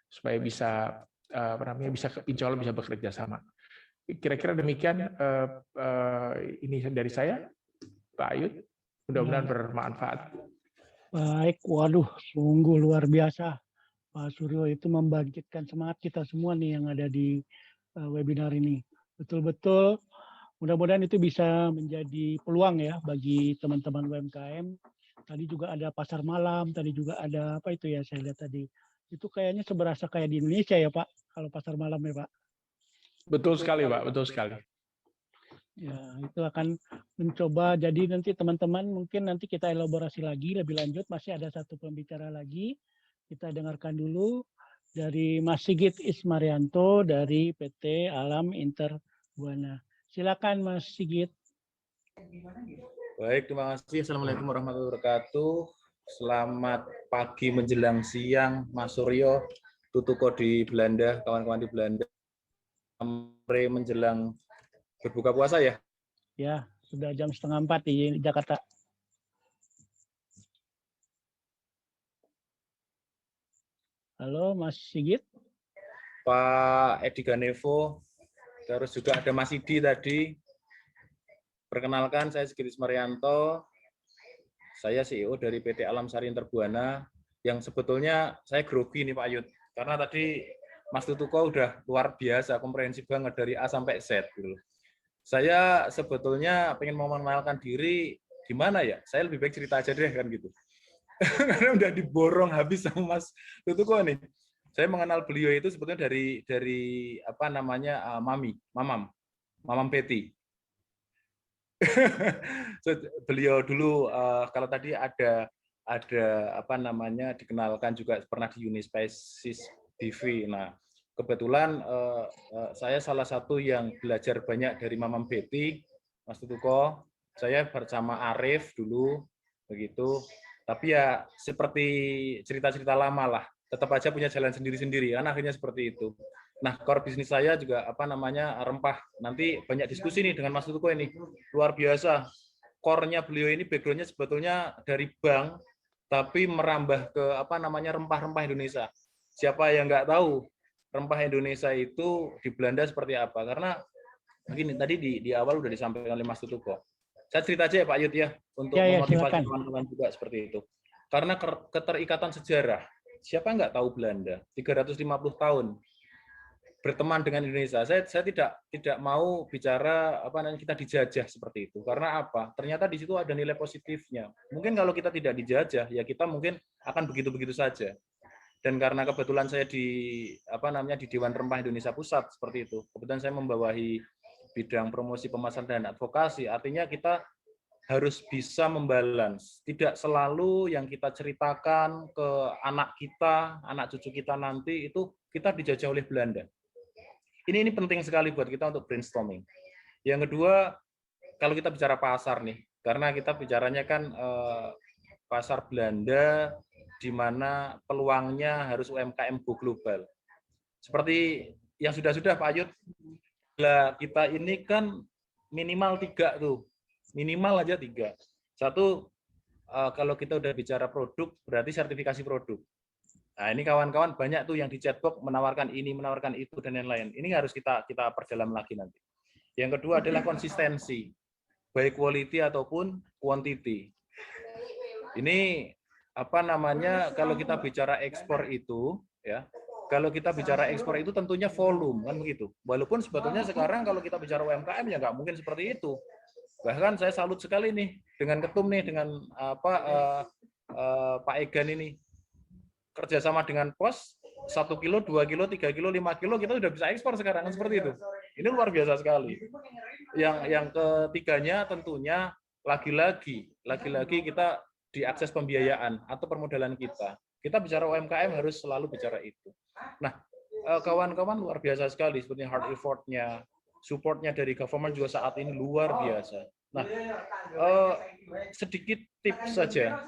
[SPEAKER 4] supaya bisa apa namanya, insya Allah bisa bekerja sama. Kira-kira demikian ini dari saya, Pak Ayud. Mudah-mudahan bermanfaat.
[SPEAKER 1] Baik, waduh, sungguh luar biasa. Pak Suryo itu membangkitkan semangat kita semua nih yang ada di webinar ini. Betul-betul mudah-mudahan itu bisa menjadi peluang ya bagi teman-teman UMKM. Tadi juga ada pasar malam, tadi juga ada apa itu ya, saya lihat tadi Itu kayaknya seberasa kayak di Indonesia ya Pak, kalau pasar malam ya Pak.
[SPEAKER 4] Betul sekali, Pak. Betul sekali.
[SPEAKER 1] Ya, itu akan mencoba. Jadi nanti teman-teman mungkin nanti kita elaborasi lagi lebih lanjut. Masih ada satu pembicara lagi. Kita dengarkan dulu dari Mas Sigit Ismarianto dari PT Alam Interbuana. Silakan Mas Sigit.
[SPEAKER 5] Baik, terima kasih. Assalamualaikum warahmatullahi wabarakatuh. Selamat pagi menjelang siang, Mas Suryo, Tutuko di Belanda, kawan-kawan di Belanda. Sampai menjelang berbuka puasa ya?
[SPEAKER 1] Ya, sudah jam 3:30 di Jakarta. Halo, Mas Sigit.
[SPEAKER 5] Pak Edi Ganevo, terus juga ada Mas Idi tadi. Perkenalkan, saya Sigit Ismarianto. Saya CEO dari PT Alam Sari Interbuana, yang sebetulnya saya grogi nih Pak Ayud, karena tadi Mas Tutuko udah luar biasa, komprehensif banget dari A sampai Z. Gitu. Saya sebetulnya pengen mau mengenalkan diri, gimana ya? Saya lebih baik cerita aja deh kan gitu. Karena udah diborong habis sama Mas Tutuko nih. Saya mengenal beliau itu sebetulnya dari apa namanya Mamam Betty. So, beliau dulu kalau tadi ada apa namanya dikenalkan juga pernah di Unispaces TV. Nah, kebetulan saya salah satu yang belajar banyak dari Mamam Betty, Mas Tutuko. Saya bersama Arif dulu begitu. Tapi ya seperti cerita-cerita lama lah, tetap aja punya jalan sendiri-sendiri. Kan akhirnya seperti itu. Nah, core bisnis saya juga apa namanya rempah. Nanti banyak diskusi nih dengan Mas Tutuko ini. Luar biasa. Core-nya beliau ini background-nya sebetulnya dari bank, tapi merambah ke apa namanya rempah-rempah Indonesia. Siapa yang nggak tahu rempah Indonesia itu di Belanda seperti apa? Karena begini, tadi di awal udah disampaikan oleh Mas Tutuko. Saya cerita aja ya Pak Yud ya, untuk memotivasi teman-teman juga seperti itu. Karena keterikatan sejarah. Siapa nggak tahu Belanda? 350 tahun berteman dengan Indonesia. Saya tidak mau bicara apa namanya kita dijajah seperti itu. Karena apa? Ternyata di situ ada nilai positifnya. Mungkin kalau kita tidak dijajah, ya kita mungkin akan begitu-begitu saja. Dan karena kebetulan saya di apa namanya di Dewan Rempah Indonesia Pusat seperti itu. Kebetulan saya membawahi bidang promosi pemasaran dan advokasi. Artinya kita harus bisa membalance. Tidak selalu yang kita ceritakan ke anak kita, anak cucu kita nanti itu kita dijajah oleh Belanda. Ini penting sekali buat kita untuk brainstorming. Yang kedua, kalau kita bicara pasar nih, karena kita bicaranya kan pasar Belanda, di mana peluangnya harus UMKM go global. Seperti yang sudah-sudah Pak Ayud, kita ini kan minimal 3 tuh, minimal aja 3. Satu, kalau kita udah bicara produk, berarti sertifikasi produk. Nah, ini kawan-kawan banyak tuh yang di chatbox menawarkan ini, menawarkan itu, dan lain-lain. Ini harus kita perdalam lagi nanti. Yang kedua adalah konsistensi, baik quality ataupun quantity. Ini apa namanya, kalau kita bicara ekspor itu, ya, kalau kita bicara ekspor itu tentunya volume, kan begitu. Walaupun sebetulnya sekarang kalau kita bicara UMKM ya nggak mungkin seperti itu. Bahkan saya salut sekali nih dengan Ketum nih, dengan Pak Egan ini. Kerjasama dengan pos 1 kilo, 2 kilo, 3 kilo, 5 kilo kita sudah bisa ekspor sekarang seperti itu. Ini luar biasa sekali. Yang ketiganya tentunya lagi-lagi kita diakses pembiayaan atau permodalan kita. Kita bicara UMKM harus selalu bicara itu. Nah, kawan-kawan luar biasa sekali seperti hard effort-nya, support-nya dari government juga saat ini luar biasa. Nah, sedikit tips saja.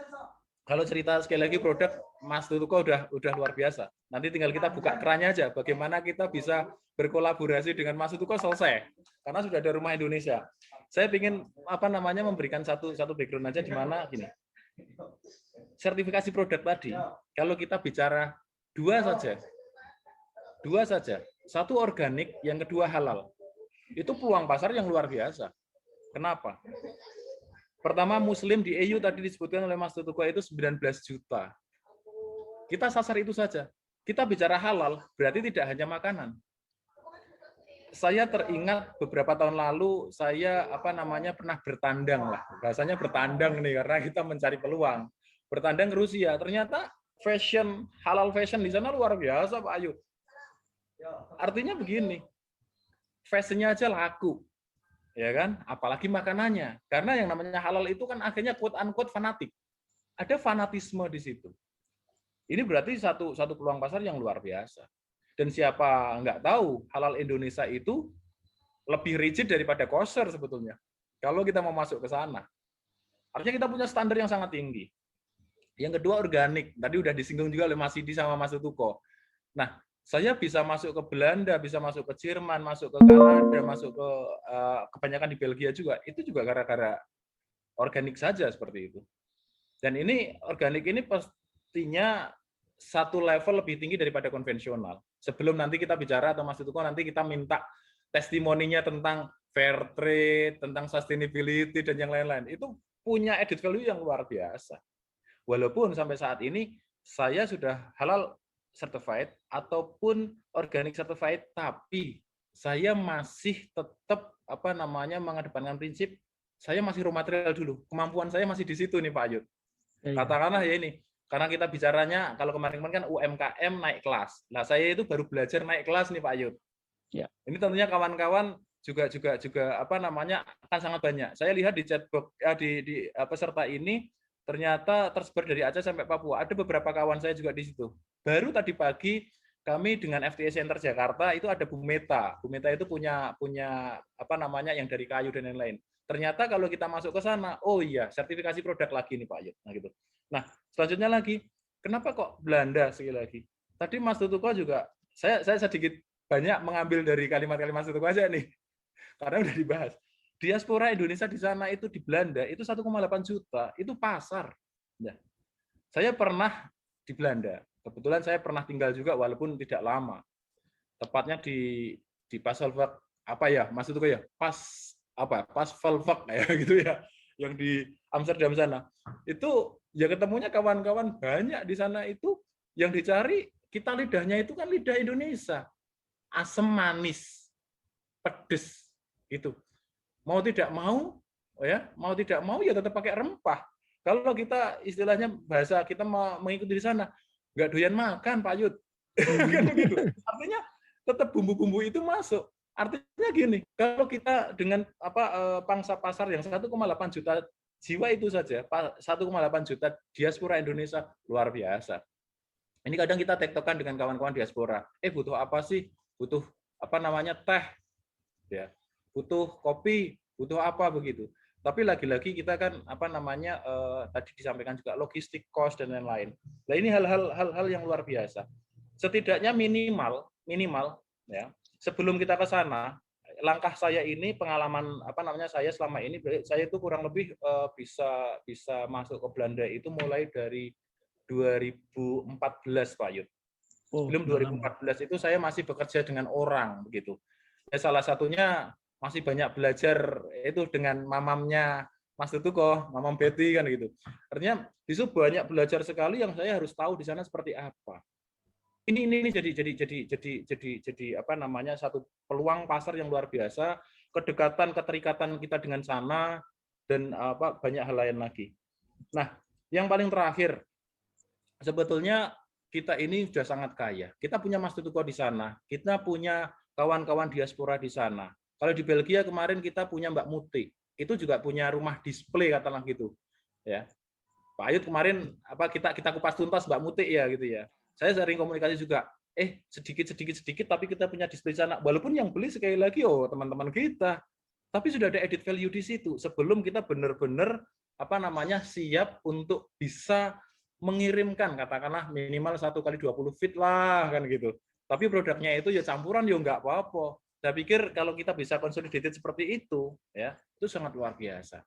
[SPEAKER 5] Kalau cerita sekali lagi produk Mas Tutuko udah luar biasa. Nanti tinggal kita buka kerannya aja. Bagaimana kita bisa berkolaborasi dengan Mas Tutuko selesai. Karena sudah ada Rumah Indonesia. Saya ingin apa namanya memberikan satu background aja di mana gini. Sertifikasi produk tadi. Kalau kita bicara dua saja. Satu organik, yang kedua halal. Itu peluang pasar yang luar biasa. Kenapa? Pertama, Muslim di EU tadi disebutkan oleh Mas Tutuko itu 19 juta. Kita sasar itu saja. Kita bicara halal, berarti tidak hanya makanan. Saya teringat beberapa tahun lalu saya pernah bertandang lah. Bahasanya bertandang nih karena kita mencari peluang. Bertandang ke Rusia. Ternyata halal fashion di sana luar biasa Pak Ayu. Artinya begini, fashionnya aja laku, ya kan? Apalagi makanannya. Karena yang namanya halal itu kan akhirnya quote unquote fanatik. Ada fanatisme di situ. Ini berarti satu peluang pasar yang luar biasa. Dan siapa nggak tahu halal Indonesia itu lebih rigid daripada kosher sebetulnya. Kalau kita mau masuk ke sana. Artinya kita punya standar yang sangat tinggi. Yang kedua organik. Tadi udah disinggung juga oleh Mas Sidi sama Mas Tuko. Nah, saya bisa masuk ke Belanda, bisa masuk ke Jerman, masuk ke Kanada, masuk ke kebanyakan di Belgia juga. Itu juga gara-gara organik saja seperti itu. Dan ini organik ini pastinya satu level lebih tinggi daripada konvensional. Sebelum nanti kita bicara atau Mas Tuko nanti kita minta testimoninya tentang fair trade, tentang sustainability dan yang lain-lain. Itu punya added value yang luar biasa. Walaupun sampai saat ini saya sudah halal certified ataupun organic certified, tapi saya masih tetap mengedepankan prinsip saya masih raw material dulu. Kemampuan saya masih di situ nih Pak Ayud. Katakanlah ya ini, karena kita bicaranya kalau kemarin kan UMKM naik kelas. Nah, saya itu baru belajar naik kelas nih Pak Ayud.
[SPEAKER 1] Ya.
[SPEAKER 5] Ini tentunya kawan-kawan juga akan sangat banyak. Saya lihat di chatbox di peserta ini ternyata tersebar dari Aceh sampai Papua. Ada beberapa kawan saya juga di situ. Baru tadi pagi kami dengan FTA Center Jakarta itu ada Bu Meta. Bu Meta itu punya yang dari kayu dan lain-lain. Ternyata kalau kita masuk ke sana, oh iya, sertifikasi produk lagi nih Pak Ayud. Nah gitu. Nah, selanjutnya lagi, kenapa kok Belanda sekali lagi? Tadi Mas Tutuko juga saya sedikit banyak mengambil dari kalimat-kalimat Mas Tutuko aja nih. Karena udah dibahas. Diaspora Indonesia di sana itu di Belanda itu 1,8 juta, itu pasar. Nah, saya pernah di Belanda. Kebetulan saya pernah tinggal juga walaupun tidak lama. Tepatnya di Pasvalvak Mas Tutuko ya? Pasvalvak ya gitu ya. Yang di Amsterdam sana. Itu ya ketemunya kawan-kawan banyak di sana itu yang dicari kita lidahnya itu kan lidah Indonesia. Asam manis, pedes gitu. Mau tidak mau ya tetap pakai rempah. Kalau kita istilahnya bahasa kita mengikuti di sana, nggak doyan makan Pak Yud. Kan begitu. Artinya tetap bumbu-bumbu itu masuk. Artinya gini, kalau kita dengan pangsa pasar yang 1,8 juta jiwa itu saja, 1,8 juta diaspora Indonesia luar biasa. Ini kadang kita tektokan dengan kawan-kawan diaspora. Butuh apa sih? Butuh teh, ya. Butuh kopi, butuh apa begitu. Tapi lagi-lagi kita kan tadi disampaikan juga logistik cost dan lain-lain. Nah ini hal-hal yang luar biasa. Setidaknya minimal ya. Sebelum kita ke sana, langkah saya ini pengalaman saya selama ini saya itu kurang lebih bisa masuk ke Belanda itu mulai dari 2014 Pak Yud. Sebelum 2014 itu saya masih bekerja dengan orang begitu. Ya, salah satunya masih banyak belajar itu dengan mamamnya Mas Tutuko, Mamam Betty kan gitu. Artinya di situ banyak belajar sekali yang saya harus tahu di sana seperti apa. Ini jadi satu peluang pasar yang luar biasa, keterikatan kita dengan sana dan banyak hal lain lagi. Nah, yang paling terakhir sebetulnya kita ini sudah sangat kaya. Kita punya Mas Tutuko di sana, kita punya kawan-kawan diaspora di sana. Kalau di Belgia kemarin kita punya Mbak Muti, itu juga punya rumah display katakanlah gitu. Ya. Pak Ayud kemarin kita kupas tuntas Mbak Muti ya gitu ya. Saya sering komunikasi juga, sedikit tapi kita punya display sana. Walaupun yang beli sekali lagi teman-teman kita, tapi sudah ada added value di situ. Sebelum kita benar-benar siap untuk bisa mengirimkan katakanlah minimal 1x20 feet lah kan gitu. Tapi produknya itu ya campuran ya nggak apa-apa. Saya pikir kalau kita bisa consolidated seperti itu, ya itu sangat luar biasa.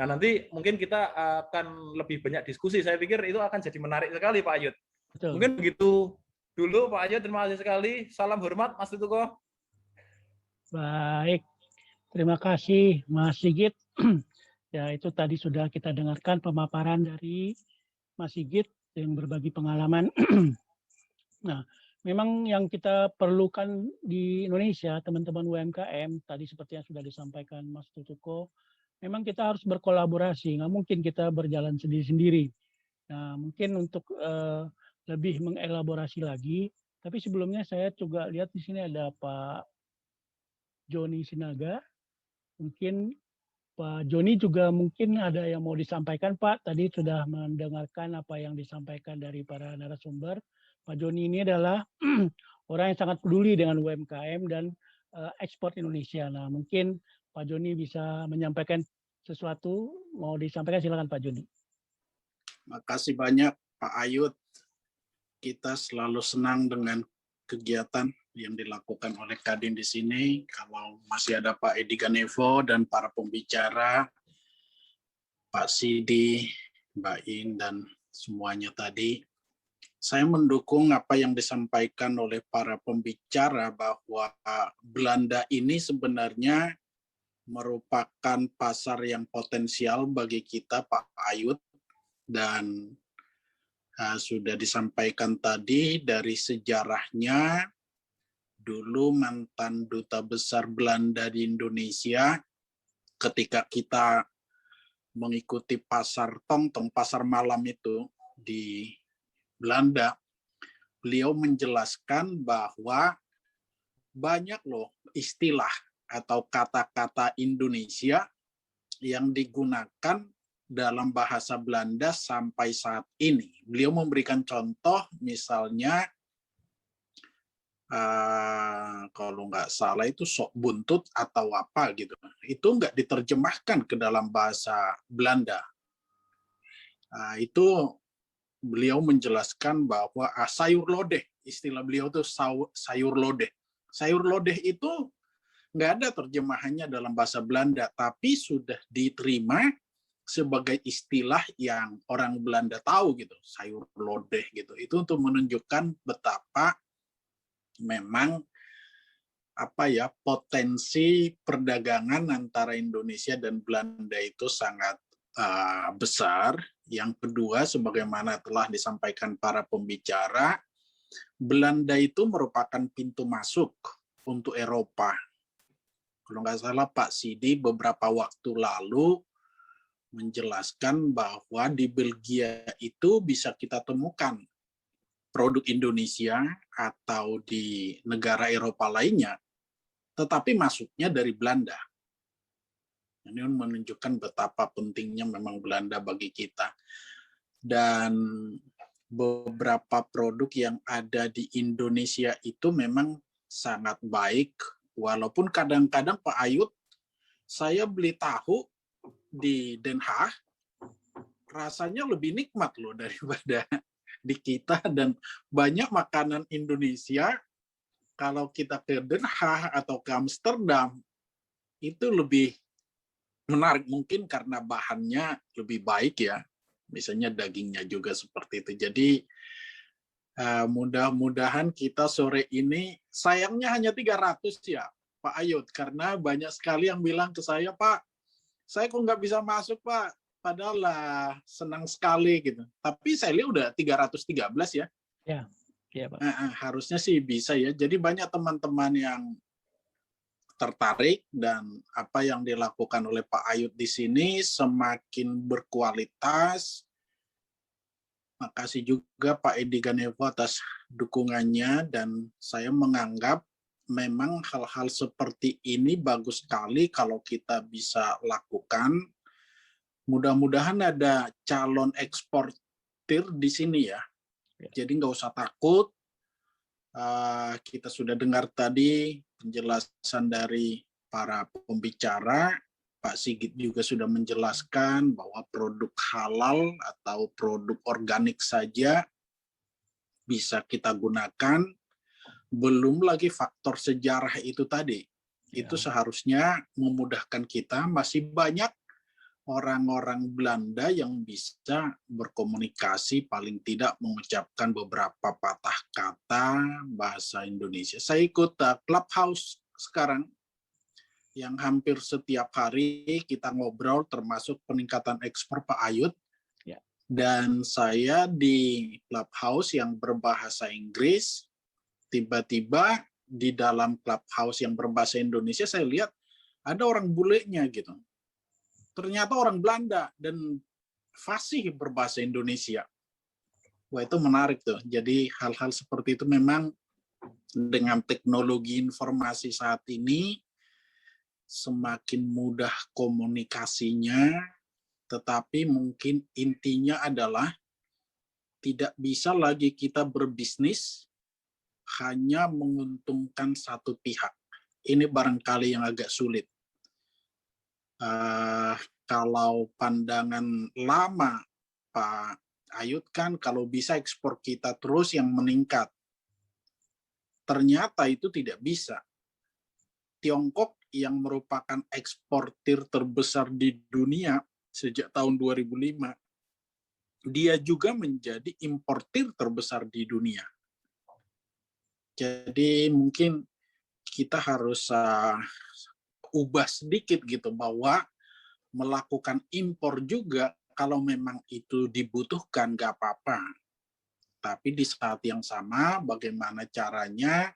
[SPEAKER 5] Nah nanti mungkin kita akan lebih banyak diskusi. Saya pikir itu akan jadi menarik sekali Pak Ayud. Betul. Mungkin begitu dulu Pak Ayud. Terima kasih sekali. Salam hormat Mas Tutuko.
[SPEAKER 1] Baik, terima kasih Mas Sigit. Ya itu tadi sudah kita dengarkan pemaparan dari Mas Sigit yang berbagi pengalaman. Nah, memang yang kita perlukan di Indonesia, teman-teman UMKM, tadi seperti yang sudah disampaikan Mas Tutuko, memang kita harus berkolaborasi, nggak mungkin kita berjalan sendiri-sendiri. Nah, mungkin untuk lebih mengelaborasi lagi, tapi sebelumnya saya juga lihat di sini ada Pak Joni Sinaga. Mungkin Pak Joni juga mungkin ada yang mau disampaikan, Pak. Tadi sudah mendengarkan apa yang disampaikan dari para narasumber. Pak Joni ini adalah orang yang sangat peduli dengan UMKM dan ekspor Indonesia. Nah, mungkin Pak Joni bisa menyampaikan sesuatu. Mau disampaikan, silakan Pak Joni.
[SPEAKER 6] Makasih banyak Pak Ayud. Kita selalu senang dengan kegiatan yang dilakukan oleh Kadin di sini. Kalau masih ada Pak Edi Ganevo dan para pembicara, Pak Sidi, Mbak In, dan semuanya tadi, saya mendukung apa yang disampaikan oleh para pembicara bahwa Belanda ini sebenarnya merupakan pasar yang potensial bagi kita, Pak Ayud, dan sudah disampaikan tadi dari sejarahnya. Dulu mantan duta besar Belanda di Indonesia, ketika kita mengikuti pasar tongtong, pasar malam itu di Belanda, beliau menjelaskan bahwa banyak loh istilah atau kata-kata Indonesia yang digunakan dalam bahasa Belanda sampai saat ini. Beliau memberikan contoh, misalnya kalau nggak salah itu sok buntut atau apa gitu. Itu nggak diterjemahkan ke dalam bahasa Belanda. Itu beliau menjelaskan bahwa sayur lodeh, istilah beliau itu sayur lodeh. Sayur lodeh itu nggak ada terjemahannya dalam bahasa Belanda, tapi sudah diterima sebagai istilah yang orang Belanda tahu gitu, sayur lodeh gitu. Itu untuk menunjukkan betapa memang potensi perdagangan antara Indonesia dan Belanda itu sangat besar. Yang kedua, sebagaimana telah disampaikan para pembicara, Belanda itu merupakan pintu masuk untuk Eropa. Kalau nggak salah Pak Sidi beberapa waktu lalu menjelaskan bahwa di Belgia itu bisa kita temukan produk Indonesia atau di negara Eropa lainnya, tetapi masuknya dari Belanda. Ini menunjukkan betapa pentingnya memang Belanda bagi kita. Dan beberapa produk yang ada di Indonesia itu memang sangat baik, walaupun kadang-kadang Pak Ayud, saya beli tahu di Den Haag, rasanya lebih nikmat loh daripada di kita, dan banyak makanan Indonesia kalau kita ke Den Haag atau ke Amsterdam itu lebih menarik, mungkin karena bahannya lebih baik ya, misalnya dagingnya juga seperti itu. Jadi mudah-mudahan kita sore ini, sayangnya hanya 300 ya Pak Ayud, karena banyak sekali yang bilang ke saya, Pak, saya kok nggak bisa masuk Pak, padahal lah senang sekali gitu. Tapi saya lihat udah 313 ya.
[SPEAKER 1] Ya Pak.
[SPEAKER 6] Harusnya sih bisa ya. Jadi banyak teman-teman yang tertarik, dan apa yang dilakukan oleh Pak Ayud di sini semakin berkualitas. Makasih juga Pak Edi Ganevo atas dukungannya, dan saya menganggap memang hal-hal seperti ini bagus sekali kalau kita bisa lakukan. Mudah-mudahan ada calon eksportir di sini ya. Jadi nggak usah takut. Kita sudah dengar tadi penjelasan dari para pembicara. Pak Sigit juga sudah menjelaskan bahwa produk halal atau produk organik saja bisa kita gunakan. Belum lagi faktor sejarah itu tadi. Itu seharusnya memudahkan kita. Masih banyak orang-orang Belanda yang bisa berkomunikasi, paling tidak mengucapkan beberapa patah kata bahasa Indonesia. Saya ikut Clubhouse sekarang, yang hampir setiap hari kita ngobrol, termasuk peningkatan ekspor Pak Ayud. Dan saya di Clubhouse yang berbahasa Inggris, tiba-tiba di dalam Clubhouse yang berbahasa Indonesia, saya lihat ada orang bulenya gitu. Ternyata orang Belanda dan fasih berbahasa Indonesia. Wah, itu menarik tuh. Jadi hal-hal seperti itu memang dengan teknologi informasi saat ini semakin mudah komunikasinya, tetapi mungkin intinya adalah tidak bisa lagi kita berbisnis hanya menguntungkan satu pihak. Ini barangkali yang agak sulit. Kalau pandangan lama Pak Ayut kan kalau bisa ekspor kita terus yang meningkat. Ternyata itu tidak bisa. Tiongkok yang merupakan eksportir terbesar di dunia sejak tahun 2005, dia juga menjadi importir terbesar di dunia. Jadi mungkin kita harus ubah sedikit gitu, bahwa melakukan impor juga kalau memang itu dibutuhkan nggak apa-apa. Tapi di saat yang sama bagaimana caranya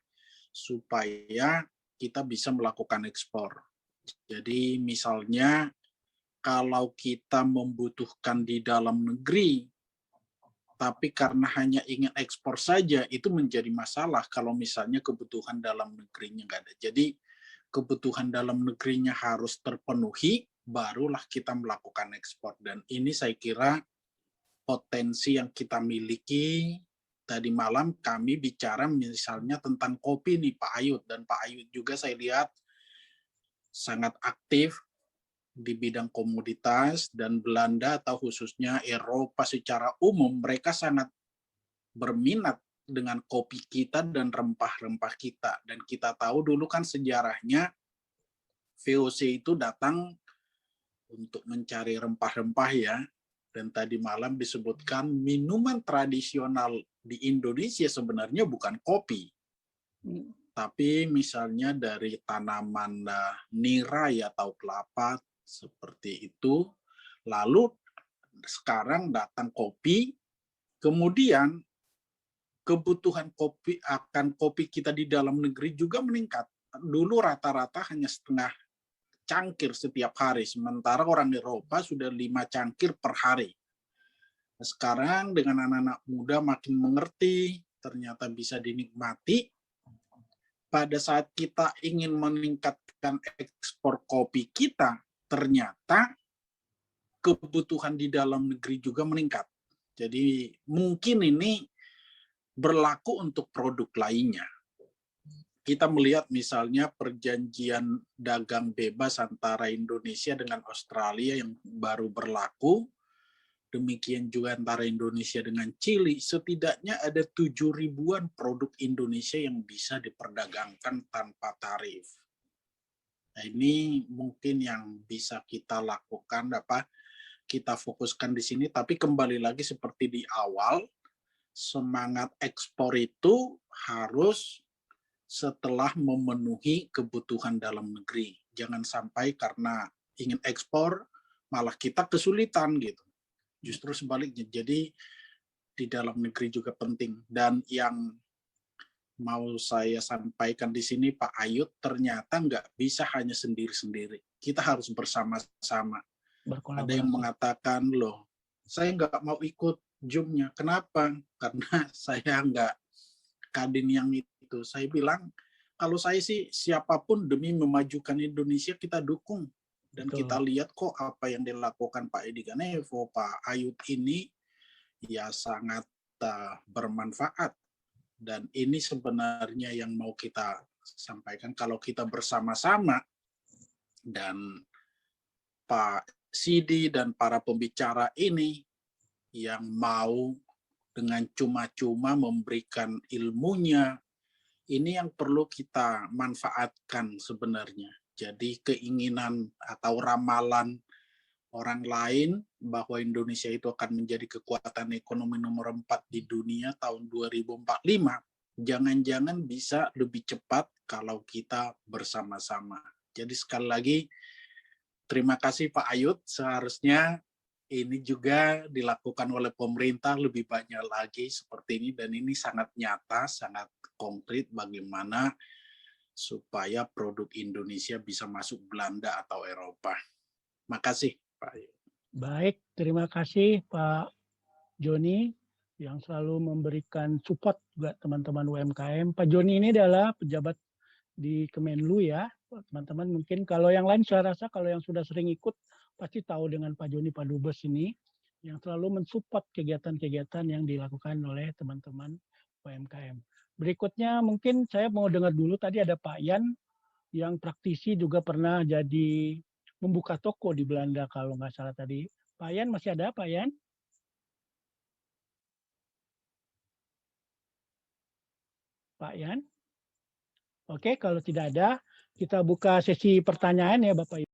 [SPEAKER 6] supaya kita bisa melakukan ekspor. Jadi misalnya kalau kita membutuhkan di dalam negeri, tapi karena hanya ingin ekspor saja, itu menjadi masalah kalau misalnya kebutuhan dalam negerinya nggak ada. Jadi kebutuhan dalam negerinya harus terpenuhi, barulah kita melakukan ekspor. Dan ini saya kira potensi yang kita miliki. Tadi malam kami bicara misalnya tentang kopi nih Pak Ayut, dan Pak Ayut juga saya lihat sangat aktif di bidang komoditas, dan Belanda atau khususnya Eropa secara umum mereka sangat berminat dengan kopi kita dan rempah-rempah kita. Dan kita tahu dulu kan sejarahnya VOC itu datang untuk mencari rempah-rempah ya. Dan tadi malam disebutkan minuman tradisional di Indonesia sebenarnya bukan kopi. Tapi misalnya dari tanaman nira atau kelapa seperti itu. Lalu sekarang datang kopi, kemudian kebutuhan kopi akan kopi kita di dalam negeri juga meningkat. Dulu rata-rata hanya setengah cangkir setiap hari, sementara orang Eropa sudah 5 cangkir per hari. Sekarang dengan anak-anak muda makin mengerti, ternyata bisa dinikmati. Pada saat kita ingin meningkatkan ekspor kopi kita, ternyata kebutuhan di dalam negeri juga meningkat. Jadi mungkin ini berlaku untuk produk lainnya. Kita melihat misalnya perjanjian dagang bebas antara Indonesia dengan Australia yang baru berlaku, demikian juga antara Indonesia dengan Chili, setidaknya ada 7.000-an produk Indonesia yang bisa diperdagangkan tanpa tarif. Nah, ini mungkin yang bisa kita lakukan, kita fokuskan di sini, tapi kembali lagi seperti di awal, semangat ekspor itu harus setelah memenuhi kebutuhan dalam negeri. Jangan sampai karena ingin ekspor, malah kita kesulitan gitu. Justru sebaliknya. Jadi di dalam negeri juga penting. Dan yang mau saya sampaikan di sini Pak Ayut, ternyata nggak bisa hanya sendiri-sendiri. Kita harus bersama-sama. Ada yang mengatakan, loh, saya nggak mau ikut Zoom-nya. Kenapa? Karena saya nggak kadin yang itu. Saya bilang, kalau saya sih siapapun demi memajukan Indonesia kita dukung. Dan kita lihat kok apa yang dilakukan Pak Edi Ganevo, Pak Ayut ini ya sangat bermanfaat. Dan ini sebenarnya yang mau kita sampaikan, kalau kita bersama-sama dan Pak Sidi dan para pembicara ini yang mau dengan cuma-cuma memberikan ilmunya, ini yang perlu kita manfaatkan sebenarnya. Jadi keinginan atau ramalan orang lain bahwa Indonesia itu akan menjadi kekuatan ekonomi nomor 4 di dunia tahun 2045, jangan-jangan bisa lebih cepat kalau kita bersama-sama. Jadi sekali lagi, terima kasih Pak Ayut, seharusnya ini juga dilakukan oleh pemerintah lebih banyak lagi seperti ini, dan ini sangat nyata, sangat konkret bagaimana supaya produk Indonesia bisa masuk Belanda atau Eropa. Makasih Pak Ayut.
[SPEAKER 1] Baik, terima kasih Pak Joni. yang selalu memberikan support juga teman-teman UMKM. Pak Joni ini adalah pejabat di Kemenlu ya, teman-teman. Mungkin kalau yang lain saya rasa kalau yang sudah sering ikut pasti tahu dengan Pak Joni, Pak Dubes ini yang selalu mensupport kegiatan-kegiatan yang dilakukan oleh teman-teman UMKM. Berikutnya mungkin saya mau dengar dulu, tadi ada Pak Yan yang praktisi juga pernah jadi membuka toko di Belanda kalau nggak salah tadi. Pak Yan masih ada, Pak Yan? Pak Yan? Oke, kalau tidak ada, kita buka sesi pertanyaan ya Bapak Ibu.